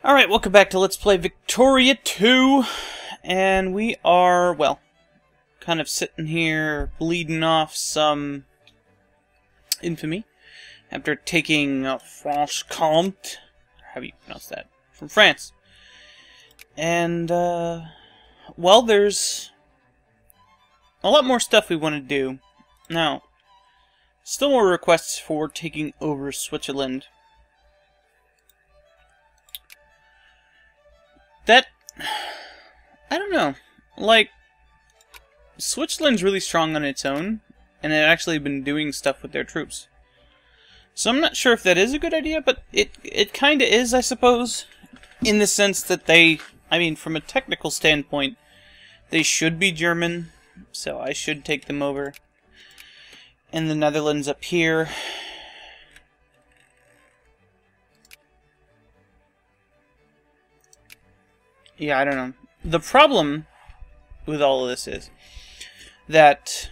Alright, welcome back to Let's Play Victoria 2, and we are, well, kind of sitting here bleeding off some infamy after taking Franche-Comté, how do you pronounce that, from France. And, well, there's a lot more stuff we want to do. Now, still more requests for taking over Switzerland. That, I don't know, like, Switzerland's really strong on its own, and it actually been doing stuff with their troops. So I'm not sure if that is a good idea, but it kinda is, I suppose, in the sense that they, I mean, from a technical standpoint, they should be German, so I should take them over. And the Netherlands up here. Yeah, I don't know. The problem with all of this is that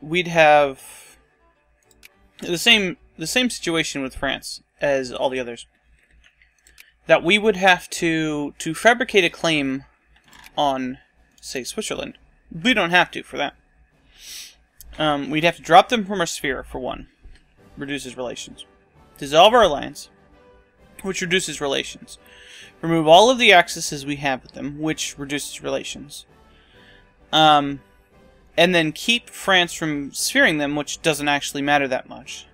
we'd have the same situation with France as all the others. That we would have to fabricate a claim on, say, Switzerland. We don't have to for that. We'd have to drop them from our sphere, for one. Reduces relations. Dissolve our alliance, which reduces relations. Remove all of the accesses we have with them, which reduces relations. And then keep France from sphering them, which doesn't actually matter that much.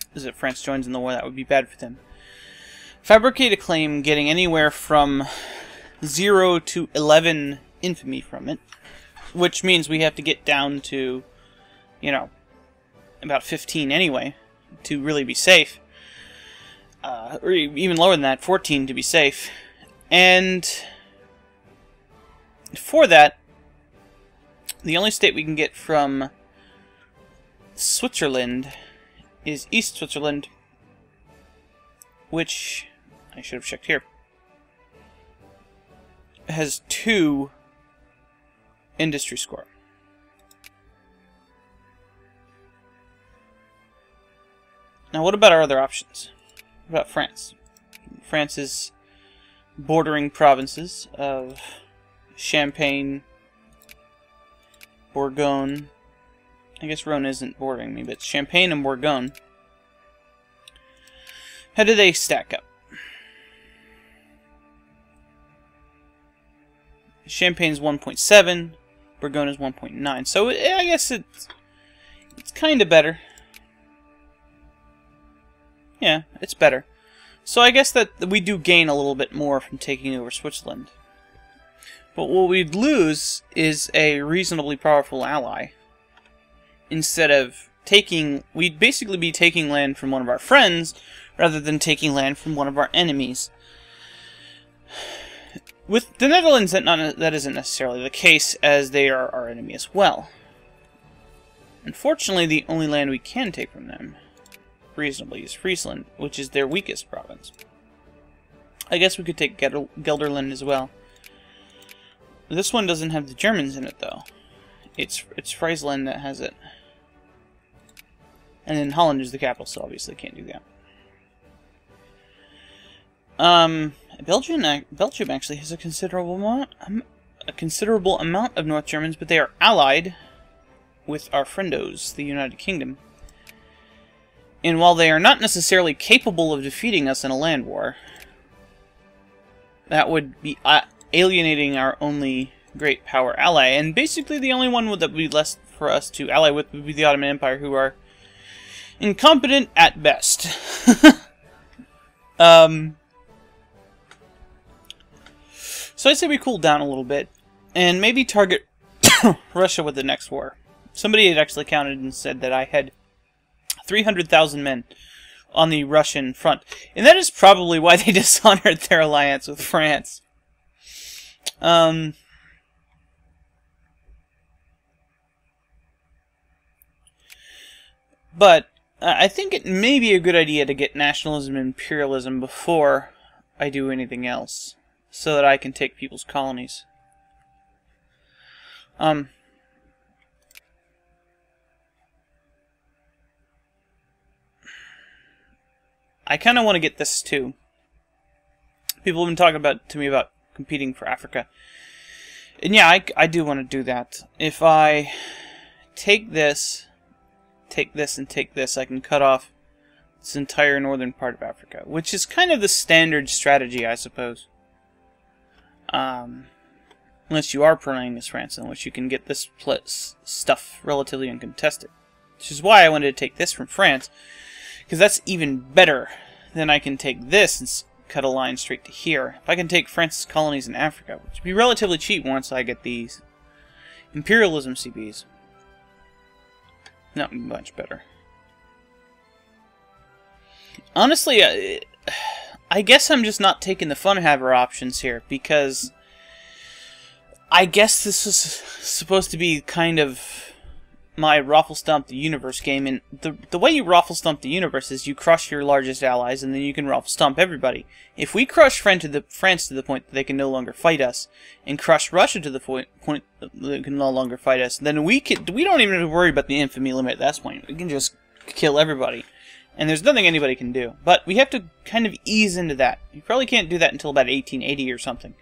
Because if France joins in the war, that would be bad for them. Fabricate a claim getting anywhere from 0 to 11 infamy from it. Which means we have to get down to, you know, about 15 anyway, to really be safe. Or even lower than that, 14 to be safe. And for that, the only state we can get from Switzerland is East Switzerland, which I should have checked here. It has 2 industry score. Now, what about our other options? What about France? France's bordering provinces of Champagne, Bourgogne. I guess Rhone isn't bordering me, but Champagne and Bourgogne. How do they stack up? Champagne's 1.7, Bourgogne is 1.9. So I guess it's kind of better. Yeah, it's better. So I guess that we do gain a little bit more from taking over Switzerland. But what we'd lose is a reasonably powerful ally. Instead of taking... We'd basically be taking land from one of our friends, rather than taking land from one of our enemies. With the Netherlands, that isn't necessarily the case, as they are our enemy as well. Unfortunately, the only land we can take from them reasonably is Friesland, which is their weakest province. I guess we could take Gelderland as well. This one doesn't have the Germans in it, though. It's Friesland that has it. And then Holland is the capital, so obviously can't do that. Belgium actually has a considerable amount of North Germans, but they are allied with our friendos, the United Kingdom. And while they are not necessarily capable of defeating us in a land war, that would be alienating our only great power ally. And basically the only one that would be left for us to ally with would be the Ottoman Empire, who are incompetent at best. So I say we cool down a little bit, and maybe target Russia with the next war. Somebody had actually counted and said that I had 300,000 men on the Russian front. And that is probably why they dishonored their alliance with France. But I think it may be a good idea to get nationalism and imperialism before I do anything else, so that I can take people's colonies. I kind of want to get this too. People have been talking to me about competing for Africa. And yeah, I do want to do that. If I take this, and take this, I can cut off this entire northern part of Africa, which is kind of the standard strategy, I suppose. Unless you are playing as France, in which you can get this stuff relatively uncontested. Which is why I wanted to take this from France, because that's even better than I can take this and cut a line straight to here. If I can take France's colonies in Africa, which would be relatively cheap once I get these imperialism CBs. Not much better. Honestly, I guess I'm just not taking the Funhaver options here, because I guess this is supposed to be kind of my Raffle Stomp the Universe game, and the way you Raffle Stomp the Universe is you crush your largest allies, and then you can Raffle Stomp everybody. If we crush France to the point that they can no longer fight us, and crush Russia to the point that they can no longer fight us, then we don't even have to worry about the infamy limit at that point. We can just kill everybody. And there's nothing anybody can do. But we have to kind of ease into that. You probably can't do that until about 1880 or something,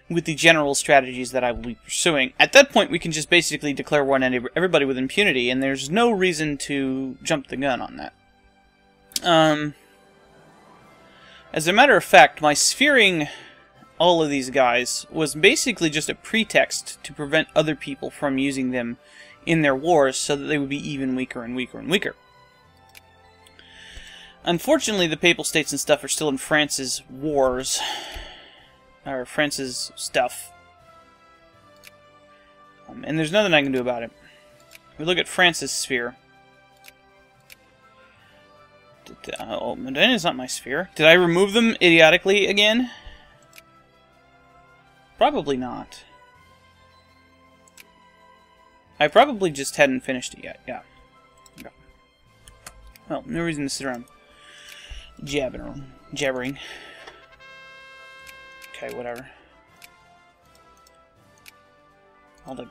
with the general strategies that I will be pursuing. At that point, we can just basically declare war on everybody with impunity, and there's no reason to jump the gun on that. As a matter of fact, my sphering all of these guys was basically just a pretext to prevent other people from using them in their wars, so that they would be even weaker and weaker and weaker. Unfortunately, the Papal States and stuff are still in France's wars, or France's stuff, and there's nothing I can do about it. We look at France's sphere. Oh, Modena's not my sphere. Did I remove them idiotically again? Probably not. I probably just hadn't finished it yet. Yeah. Okay. Well, no reason to sit around jabbering. Okay, whatever. All the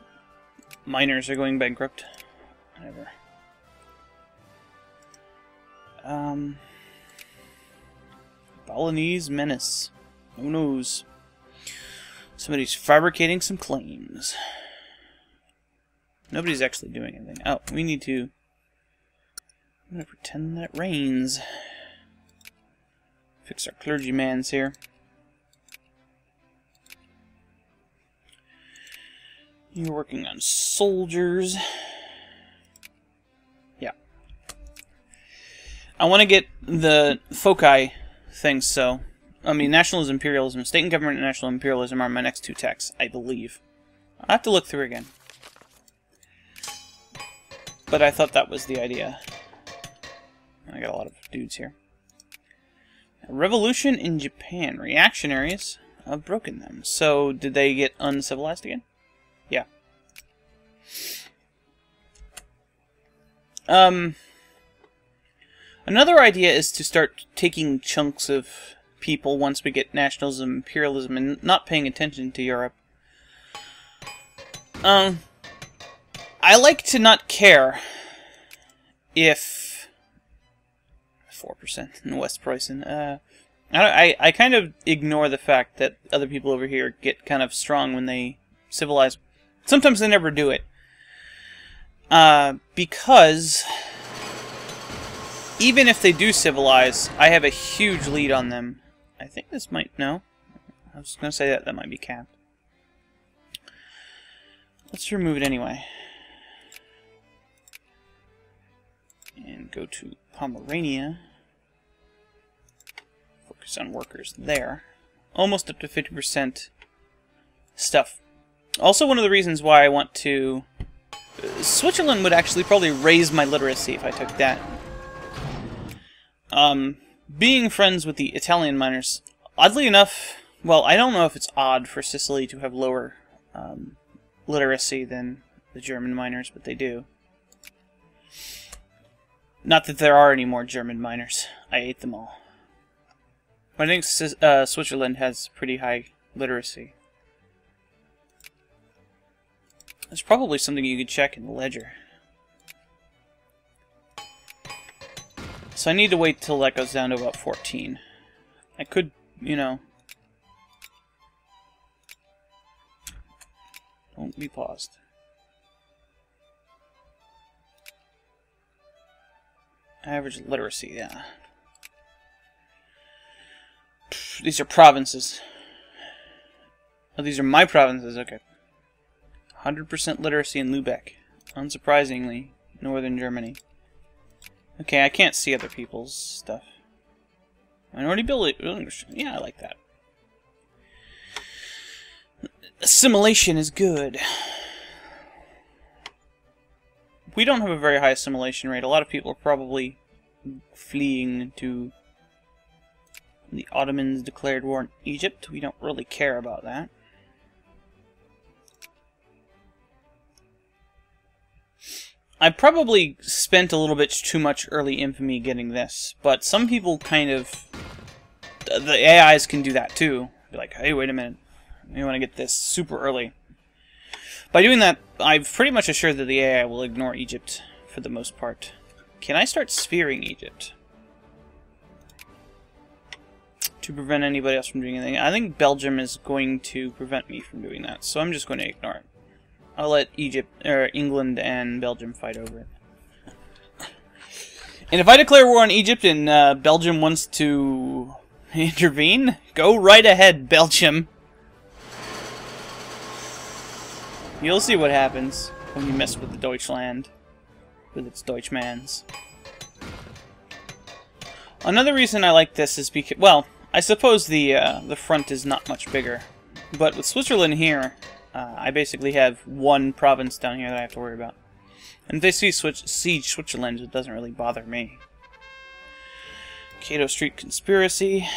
miners are going bankrupt. Whatever. Balinese menace. Who knows? Somebody's fabricating some claims. Nobody's actually doing anything. Oh, we need to... I'm gonna pretend that rains. Fix our clergymans here. You're working on soldiers. Yeah. I want to get the foci things, so... I mean, nationalism, imperialism, state and government and national imperialism are my next two texts, I believe. I'll have to look through again. But I thought that was the idea. I got a lot of dudes here. Revolution in Japan. Reactionaries have broken them. So, did they get uncivilized again? Yeah. Another idea is to start taking chunks of people once we get nationalism, imperialism, and not paying attention to Europe. I like to not care if 4% in West Preussen. I kind of ignore the fact that other people over here get kind of strong when they civilize. Sometimes they never do it. Because even if they do civilize, I have a huge lead on them. I think this might... No. I was going to say that might be capped. Let's remove it anyway. And go to Pomerania. Focus on workers there. Almost up to 50% stuff. Also, one of the reasons why I want to... Switzerland would actually probably raise my literacy if I took that. Being friends with the Italian miners, oddly enough... Well, I don't know if it's odd for Sicily to have lower literacy than the German miners, but they do. Not that there are any more German miners. I ate them all. But I think Switzerland has pretty high literacy. There's probably something you could check in the ledger. So I need to wait till that goes down to about 14. I could, you know, Won't be paused. Average literacy, yeah. These are provinces. Oh, these are my provinces, okay. 100% literacy in Lübeck. Unsurprisingly, northern Germany. Okay, I can't see other people's stuff. Minority building. Yeah, I like that. Assimilation is good. We don't have a very high assimilation rate. A lot of people are probably fleeing to... The Ottomans declared war on Egypt. We don't really care about that. I probably spent a little bit too much early infamy getting this, but some people kind of... The AIs can do that too. Be like, hey, wait a minute. You want to get this super early. By doing that, I've pretty much assured that the AI will ignore Egypt for the most part. Can I start spearing Egypt? To prevent anybody else from doing anything. I think Belgium is going to prevent me from doing that, so I'm just going to ignore it. I'll let England and Belgium fight over it. And if I declare war on Egypt and Belgium wants to intervene, go right ahead, Belgium. You'll see what happens when you mess with the Deutschland, with its Deutschmans. Another reason I like this is because, well, I suppose the front is not much bigger, but with Switzerland here, I basically have one province down here that I have to worry about. And if they siege Switzerland, it doesn't really bother me. Cato Street Conspiracy.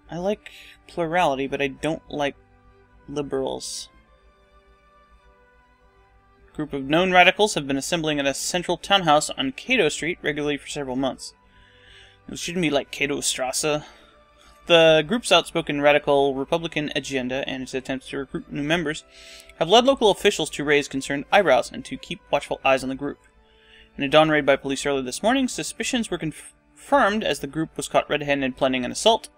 I like plurality, but I don't like liberals. A group of known radicals have been assembling at a central townhouse on Cato Street regularly for several months. It shouldn't be like Cato Strasse. The group's outspoken radical Republican agenda and its attempts to recruit new members have led local officials to raise concerned eyebrows and to keep watchful eyes on the group. In a dawn raid by police early this morning, suspicions were confirmed as the group was caught red-handed planning an assault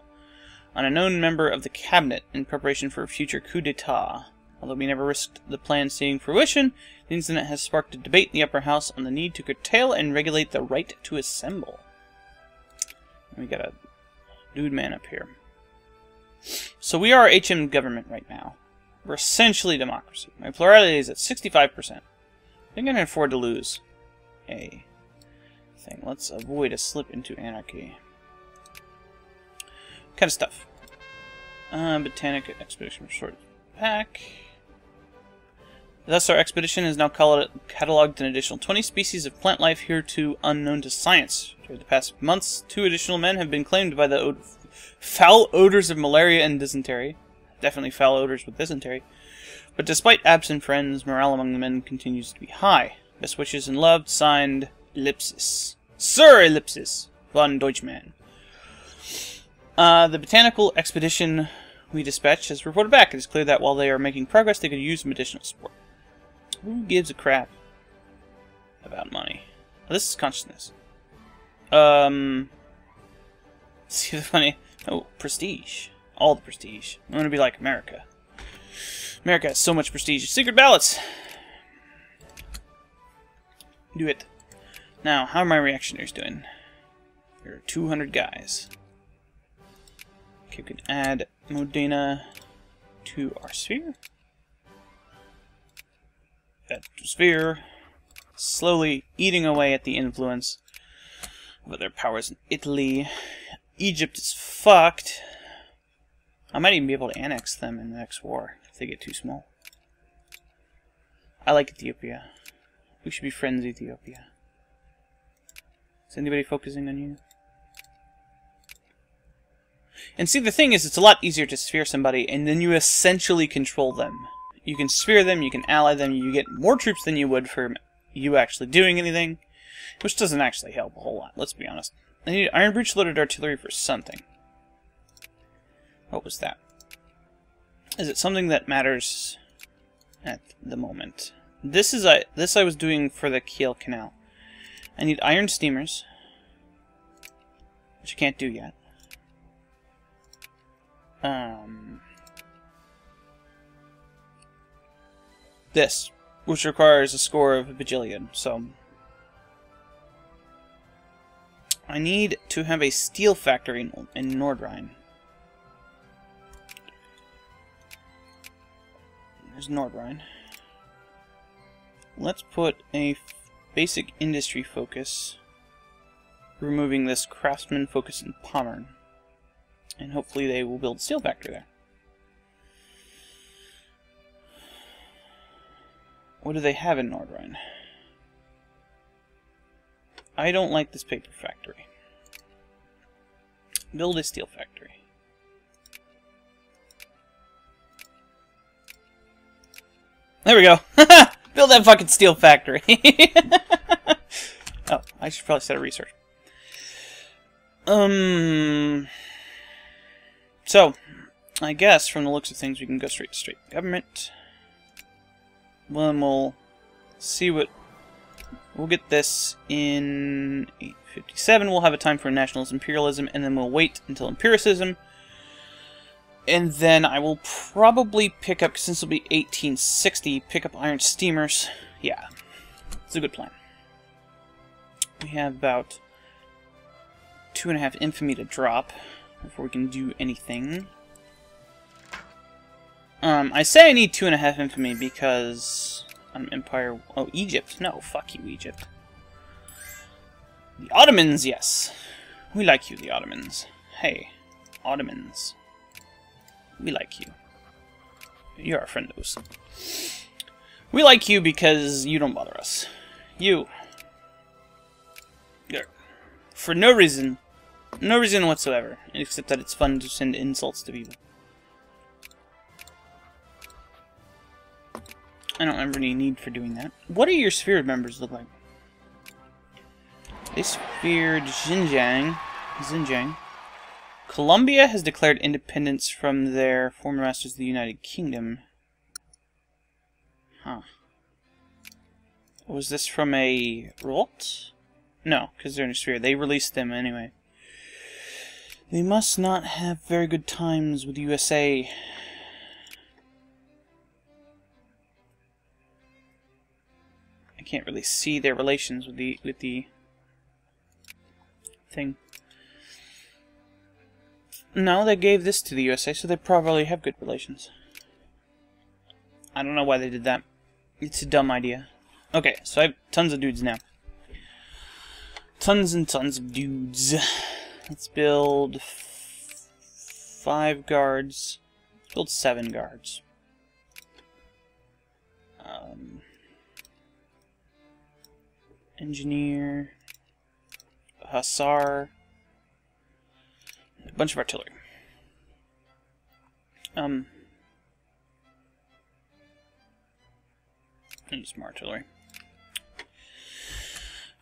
on a known member of the cabinet in preparation for a future coup d'etat. Although we never risked the plan seeing fruition, the incident has sparked a debate in the upper house on the need to curtail and regulate the right to assemble. We got a dude man up here. So we are HM government right now. We're essentially democracy. My plurality is at 65%. I think I can afford to lose a thing. Let's avoid a slip into anarchy. Kind of stuff. Botanic expedition restored pack. Thus, our expedition has now cataloged an additional 20 species of plant life hereto unknown to science. During the past months, 2 additional men have been claimed by the foul odors of malaria and dysentery. Definitely foul odors with dysentery. But despite absent friends, morale among the men continues to be high. Best wishes and love, signed, Ellipsis. Sir Ellipsis von Deutschmann. The botanical expedition we dispatched has reported back. It is clear that while they are making progress, they could use some additional support. Who gives a crap about money? Oh, this is consciousness. See the funny... Oh, prestige. All the prestige. I want to be like America. America has so much prestige. Secret ballots! Do it. Now, how are my reactionaries doing? There are 200 guys. Okay, we can add Modena to our sphere. Add to sphere. Slowly eating away at the influence of other powers in Italy. Egypt is fucked. I might even be able to annex them in the next war if they get too small. I like Ethiopia. We should be friends, Ethiopia. Is anybody focusing on you? And see, the thing is, it's a lot easier to sphere somebody, and then you essentially control them. You can sphere them, you can ally them, you get more troops than you would for you actually doing anything, which doesn't actually help a whole lot, let's be honest. I need iron breech-loaded artillery for something. What was that? Is it something that matters at the moment? This I was doing for the Kiel Canal. I need iron steamers, which I can't do yet. this, which requires a score of a bajillion. So I need to have a steel factory in Nordrhein. There's Nordrhein. Let's put a basic industry focus, removing this craftsman focus in Pommern. And hopefully they will build a steel factory there. What do they have in Nordrhein? I don't like this paper factory. Build a steel factory. There we go. Build that fucking steel factory. Oh, I should probably set a research. So, I guess from the looks of things we can go straight to straight government. Then we'll see what... We'll get this in 857. We'll have a time for nationalism, imperialism, and then we'll wait until empiricism. And then I will probably pick up, since it'll be 1860, pick up iron steamers. Yeah, it's a good plan. We have about 2.5 infamy to drop before we can do anything. I say I need 2.5 infamy because I'm Empire... Oh, Egypt. No, fuck you, Egypt. The Ottomans, yes. We like you, the Ottomans. Hey, Ottomans. We like you. You're our friendos. We like you because you don't bother us. You. For no reason. No reason whatsoever. Except that it's fun to send insults to people. I don't have any need for doing that. What do your sphere members look like? They sphered Xinjiang. Colombia has declared independence from their former masters of the United Kingdom. Huh. Was this from a revolt? No, because they're in a sphere. They released them anyway. They must not have very good times with the USA. I can't really see their relations with the thing. No, they gave this to the USA, so they probably have good relations. I don't know why they did that. It's a dumb idea. Okay, so I have tons of dudes now. Tons and tons of dudes. Let's build 5 guards. Let's build 7 guards. Engineer. Hussar. A bunch of artillery. I need some more artillery.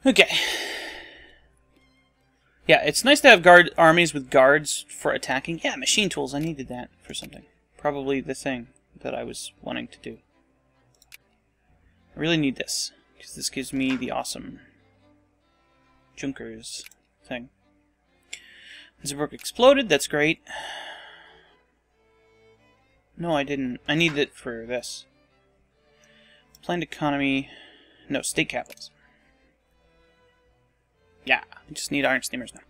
Okay. Yeah, it's nice to have armies with guards for attacking. Yeah, machine tools. I needed that for something. Probably the thing that I was wanting to do. I really need this, because this gives me the awesome Junkers thing. Zerberg exploded, that's great. No, I didn't. I need it for this. Planned economy. No, state capitals. Yeah, I just need iron steamers now.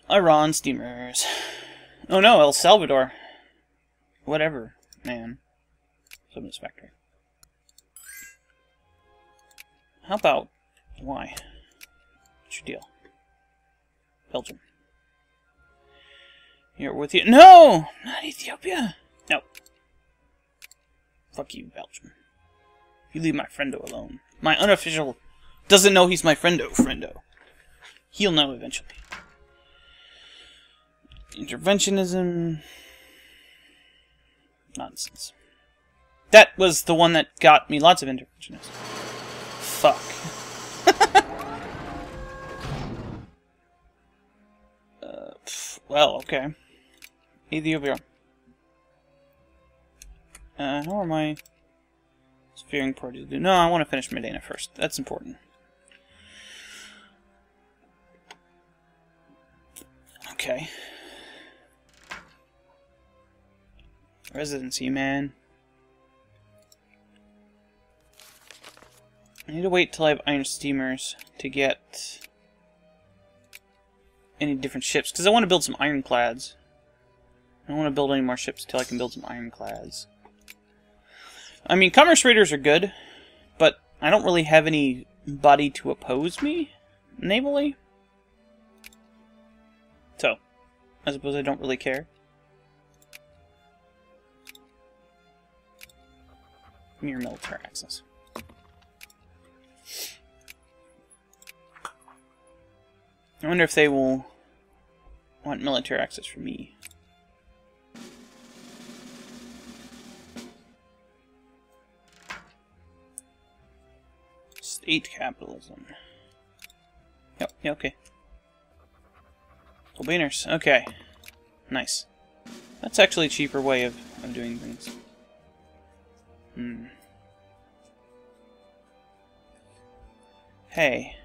Iran steamers. Oh no, El Salvador. Whatever, man. Someone's factory. How about... Why? What's your deal? Belgium. You're with you. No! Not Ethiopia! No. Fuck you, Belgium. You leave my friendo alone. My unofficial doesn't know he's my friendo. He'll know eventually. Interventionism. Nonsense. That was the one that got me lots of interventionism. Fuck. Well, okay. Ethiopia. How are my sphearing parties do? No, I want to finish Medina first. That's important. Okay. Residency, man. need to wait till I have iron steamers to get any different ships, because I want to build some ironclads. I don't want to build any more ships until I can build some ironclads. I mean, commerce raiders are good, but I don't really have anybody to oppose me navally. So, I suppose I don't really care. Give me your military access. I wonder if they will want military access from me. State capitalism. Yep, yeah, okay. Albanians, okay. Nice. That's actually a cheaper way of doing things. Hey.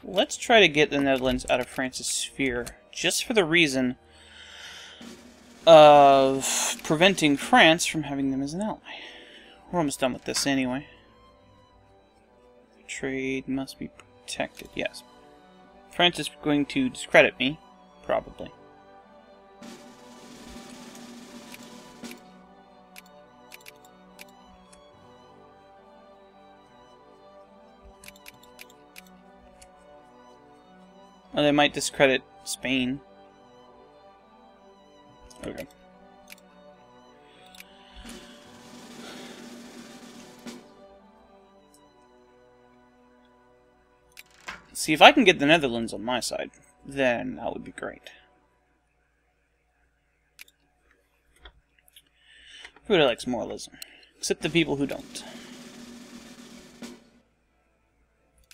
Let's try to get the Netherlands out of France's sphere, just for the reason of preventing France from having them as an ally. We're almost done with this anyway. Trade must be protected, yes. France is going to discredit me, probably. Or they might discredit Spain. Okay. See, if I can get the Netherlands on my side, then that would be great. Everybody likes moralism, except the people who don't.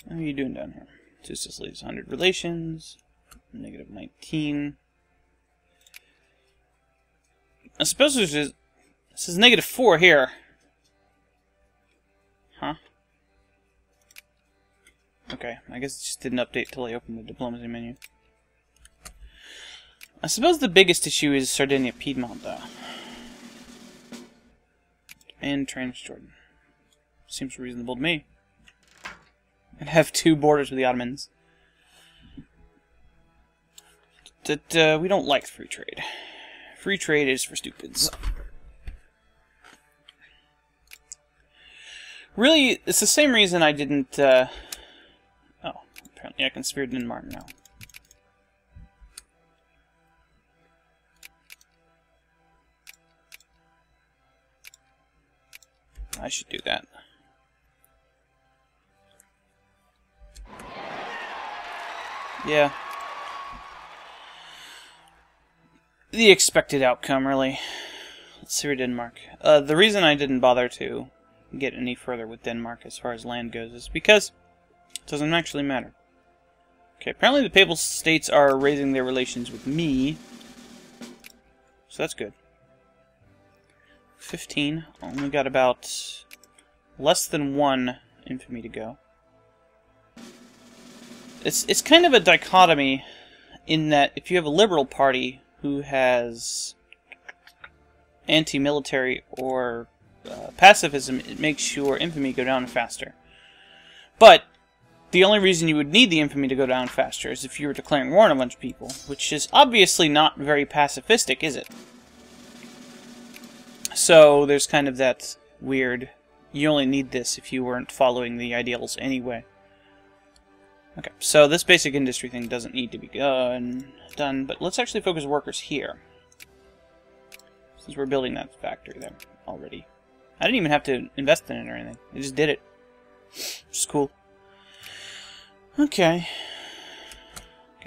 How are you doing down here? Two Sicilies, 100 relations, negative 19. I suppose this is negative 4 here. Huh? Okay, I guess it just didn't update till I opened the diplomacy menu. I suppose the biggest issue is Sardinia Piedmont, though. And Transjordan. Seems reasonable to me. And have 2 borders with the Ottomans. That we don't like free trade. Free trade is for stupids. Really, it's the same reason I didn't, oh, apparently I can sphere Denmark now. I should do that. Yeah. The expected outcome, really. Let's see Denmark. The reason I didn't bother to get any further with Denmark as far as land goes is because it doesn't actually matter. Okay, apparently the Papal States are raising their relations with me. So that's good. 15. Only got about less than 1 infamy to go. It's kind of a dichotomy in that if you have a liberal party who has anti-military or pacifism, it makes your infamy go down faster. But the only reason you would need the infamy to go down faster is if you were declaring war on a bunch of people, which is obviously not very pacifistic, is it? So there's kind of that weird, you only need this if you weren't following the ideals anyway. Okay, so this basic industry thing doesn't need to be done, but let's actually focus workers here. Since we're building that factory there already. I didn't even have to invest in it or anything. I just did it. Which is cool. Okay.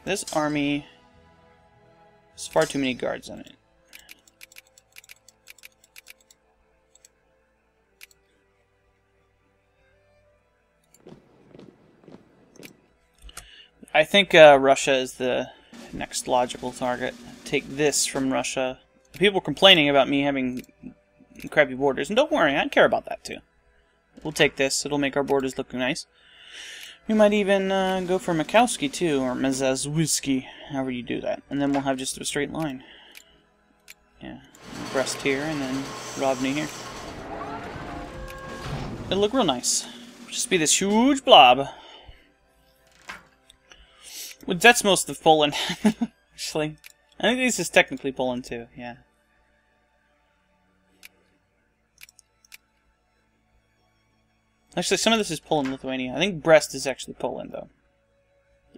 This army has far too many guards on it. I think Russia is the next logical target. Take this from Russia. People complaining about me having crappy borders, and don't worry, I care about that too. We'll take this. It'll make our borders look nice. We might even go for Makowski too, or Mazazwiski, however you do that. And then we'll have just a straight line. Yeah, Brest here, and then Rovny here. It'll look real nice. Just be this huge blob. Well, that's most of Poland, actually. I think this is technically Poland too, yeah. Actually, some of this is Poland, Lithuania. I think Brest is actually Poland, though.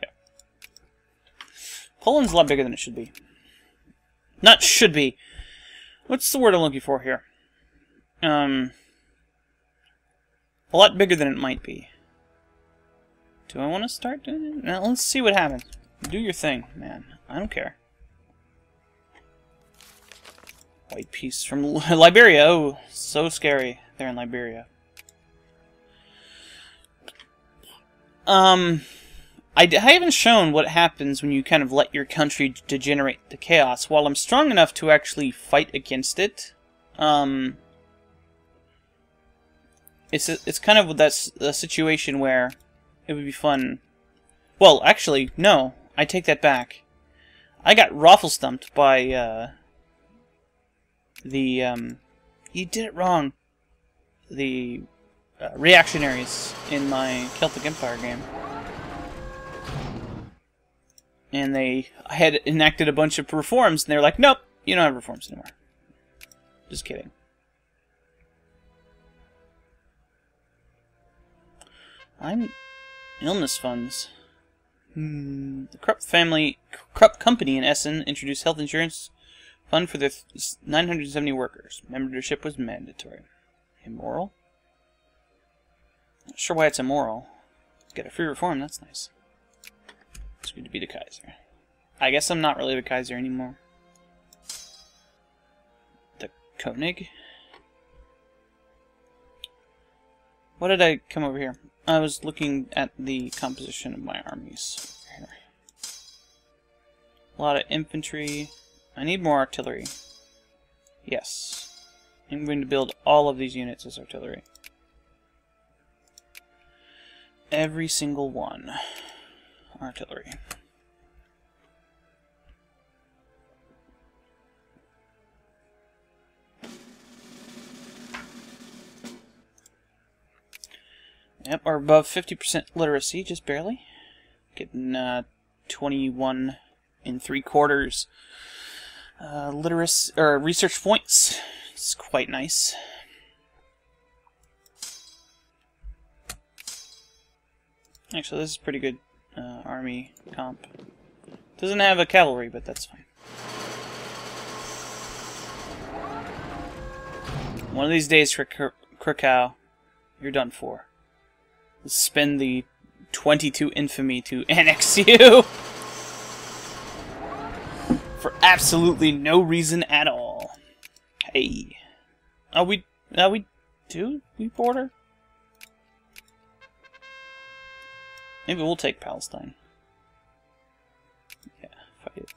Yeah. Poland's a lot bigger than it should be. Not should be. What's the word I'm looking for here? A lot bigger than it might be. Do I want to start doing it? Now, let's see what happens. Do your thing, man. I don't care. White piece from Liberia. Oh, so scary. They're in Liberia. I haven't shown what happens when you kind of let your country degenerate to chaos. While I'm strong enough to actually fight against it, it's kind of that's a situation where it would be fun. Well, actually, no. I take that back. I got raffle stumped by you did it wrong. The reactionaries in my Celtic Empire game. And they had enacted a bunch of reforms, and they were like, nope, you don't have reforms anymore. Just kidding. I'm... illness funds. The Krupp company in Essen introduced health insurance fund for their 970 workers. Membership was mandatory. Immoral? Not sure why it's immoral. Get a free reform, that's nice. It's good to be the Kaiser. I guess I'm not really the Kaiser anymore. The Koenig? What did I come over here? I was looking at the composition of my armies. Here. A lot of infantry. I need more artillery. Yes. I'm going to build all of these units as artillery. Every single one. Artillery. Yep, we're above 50% literacy, just barely. Getting 21 3/4 literacy or research points. It's quite nice. Actually, this is pretty good army comp. Doesn't have a cavalry, but that's fine. One of these days, Krakow, you're done for. Let's spend the 22 infamy to annex you for absolutely no reason at all. Hey, we border. Maybe we'll take Palestine. Yeah, fight it.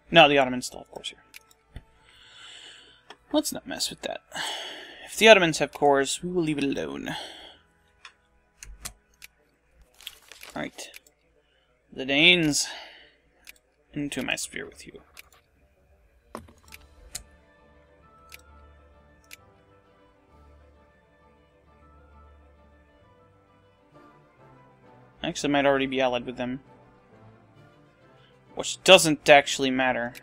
No, the Ottomans still have cores here. Let's not mess with that. If the Ottomans have cores, we will leave it alone. Alright. The Danes. Into my sphere with you. Actually, I might already be allied with them. Which doesn't actually matter.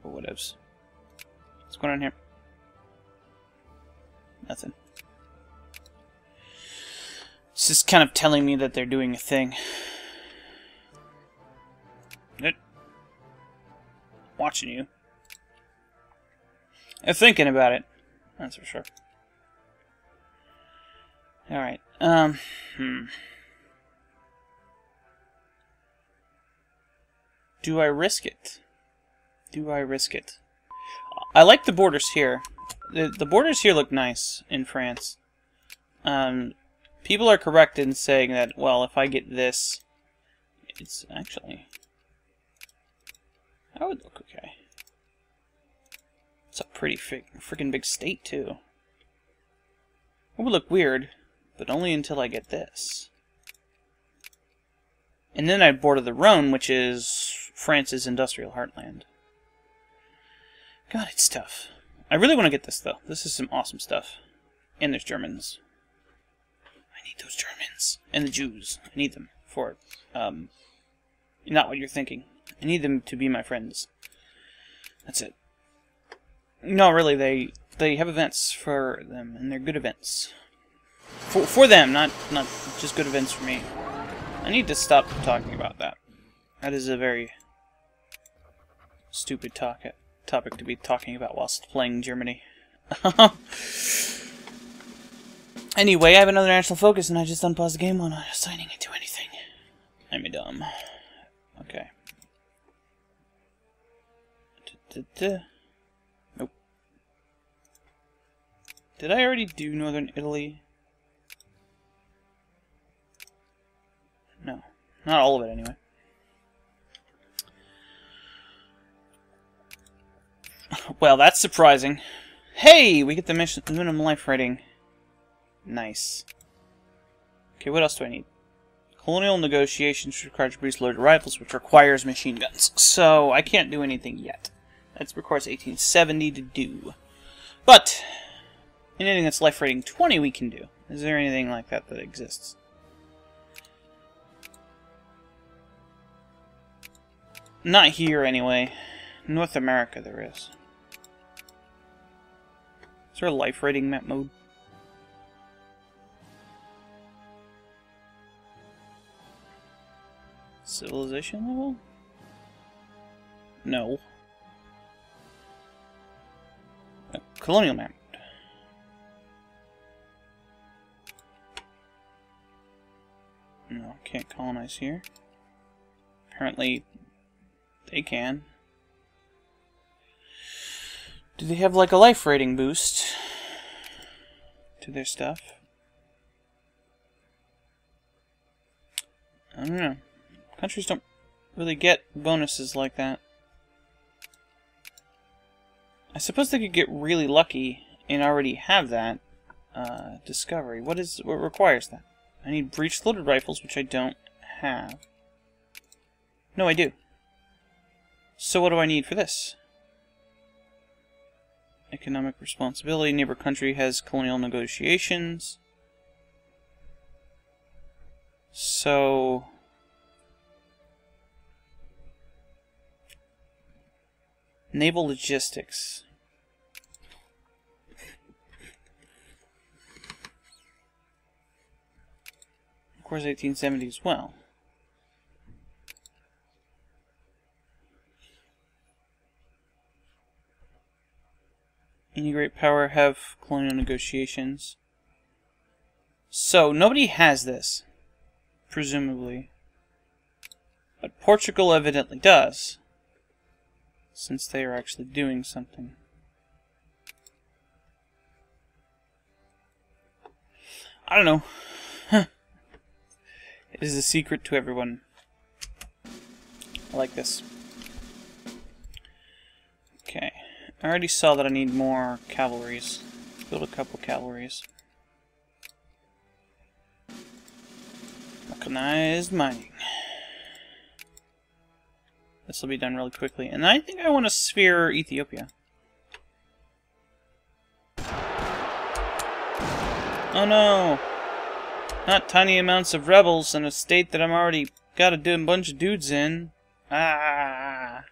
But whatevs. What's going on here? Nothing. It's just kind of telling me that they're doing a thing. Watching you. I'm thinking about it. That's for sure. Alright. Do I risk it? Do I risk it? I like the borders here. The borders here look nice in France. People are correct in saying that, well, if I get this, it's actually... that would look okay. It's a pretty freaking big state, too. It would look weird, but only until I get this. And then I'd border the Rhone, which is France's industrial heartland. God, it's tough. I really want to get this, though. This is some awesome stuff. And there's Germans. I need those Germans. And the Jews. I need them for, not what you're thinking. I need them to be my friends. That's it. No, really, they have events for them, and they're good events. For them, not just good events for me. I need to stop talking about that. That is a very stupid topic to be talking about whilst playing Germany. Anyway, I have another national focus, and I just unpaused the game while not assigning it to anything. I'm a dumb. Okay. Nope. Did I already do Northern Italy? No. Not all of it, anyway. Well, that's surprising. Hey! We get the minimum life rating. Nice. Okay, what else do I need? Colonial negotiations requires to produce loaded rifles, which requires machine guns. So, I can't do anything yet. That requires 1870 to do. But, anything that's life rating 20 we can do. Is there anything like that that exists? Not here, anyway. North America there is. Is there a life rating map mode? Civilization level? No. A colonial map. No, can't colonize here. Apparently, they can. Do they have like a life rating boost to their stuff? I don't know. Countries don't really get bonuses like that. I suppose they could get really lucky and already have that discovery. What requires that? I need breech-loaded rifles, which I don't have. No, I do. So what do I need for this? Economic responsibility. Neighbor country has colonial negotiations. So... naval logistics. Of course, 1870 as well. Any great power have colonial negotiations. So, nobody has this, presumably. But Portugal evidently does, since they are actually doing something. I don't know. It is a secret to everyone. I like this. Okay. I already saw that I need more cavalries. Build a couple cavalries. Mechanized mining. This will be done really quickly. And I think I want to sphere Ethiopia. Oh no! Not tiny amounts of rebels in a state that I'm already got a bunch of dudes in. Ah!